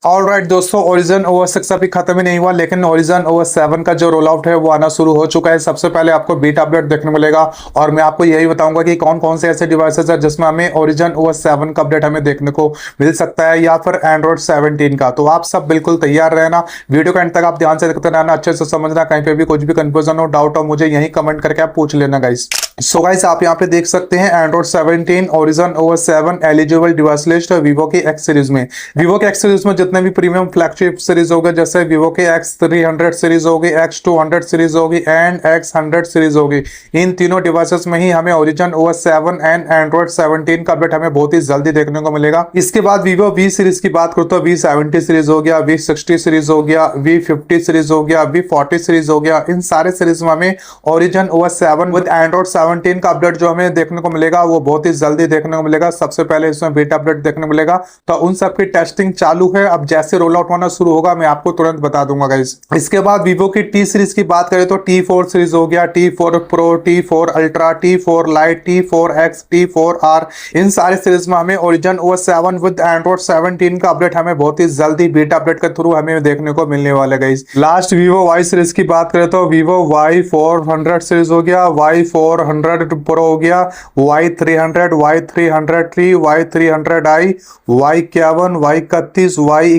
Alright दोस्तों, origin OS 6 अभी खत्म ही नहीं हुआ, लेकिन ओरिजिन OS 7 का जो रोल आउट है वो आना शुरू हो चुका है। सबसे पहले आपको बीटा अपडेट देखने मिलेगा और मैं आपको यही बताऊंगा कि कौन कौन से ऐसे डिवाइसेस है जिसमें हमें ओरिजिन OS 7 का अपडेट हमें देखने को मिल सकता है, या फिर एंड्रॉइड 17 का। तो आप सब बिल्कुल तैयार रहना, वीडियो का एंड तक आप ध्यान से देखते रहना, अच्छे से समझना, कहीं पे भी कुछ भी कंफ्यूजन हो, डाउट हो, मुझे यही कमेंट करके आप पूछ लेना गाइस। सो गाइस, आप यहाँ पे देख सकते हैं Android 17 origin OS 7 eligible device list Vivo की एक्स सीरीज में। वीवो के एक्स सीरीज में जितने भी प्रीमियम फ्लैगशिप सीरीज हो गए, जैसे वीवो के X300 सीरीज होगी, X200 सीरीज होगी एंड X100 सीरीज होगी, इन तीनों डिवाइसेस में ही हमें ओरिजिन OS 7 एंड एंड्रॉइड 17 का अपडेट हमें बहुत ही जल्दी देखने को मिलेगा। इसके बाद वीवो V सीरीज की बात करूं तो V70 सीरीज हो गया, V60 सीरीज हो गया, V50 सीरीज हो गया, V40 सीरीज हो गया, इन सारे सीरीज में हमें ओरिजिन OS 7 विद एंड्रॉइड 17 का अपडेट जो हमें देखने को मिलेगा वो बहुत ही जल्दी देखने को मिलेगा। सबसे पहले इसमें बीटा अपडेट देखने को मिलेगा, तो उन सब की टेस्टिंग चालू है। अब जैसे रोल आउट होना शुरू होगा मैं आपको तुरंत बता दूंगा गाइस। इसके बाद वीवो की T सीरीज की बात करें तो T4 सीरीज हो गया, T4 pro, T4 ultra, T4 light, T4X, T4R, इन सारे सीरीज में हमें ओरिजिन OS 7 विद एंड्रॉइड 17 का अपडेट हमें बहुत ही जल्दी बीटा अपडेट के थ्रू हमें देखने को मिलने वाला है guys. Last Vivo Y series की बात करें तो वीवो Y400 सीरीज हो गया, Y400 प्रो हो गया, Y300, Y300T, Y300i, Y51, Y31, Y21,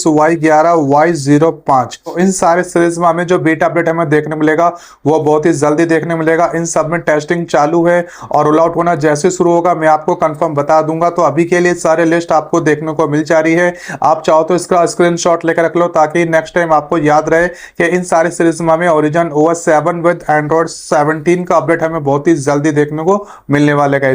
Y11, Y05। तो इन सारे सीरीज में हमें जो बीटा अपडेट हमें देखने मिलेगा वो बहुत ही जल्दी देखने मिलेगा। इन सब में टेस्टिंग चालू है और रोल आउट होना जैसे शुरू होगा मैं आपको कंफर्म बता दूंगा। तो अभी के लिए सारे लिस्ट आपको देखने को मिल जा रही है, आप चाहो तो इसका स्क्रीनशॉट लेकर रख लो ताकि नेक्स्ट टाइम आपको याद रहे कि इन सारे सीरीज में हमें ओरिजिन OS 7 विद एंड्रॉइड 17 का अपडेट हमें बहुत ही जल्दी देखने को मिलने वाले है।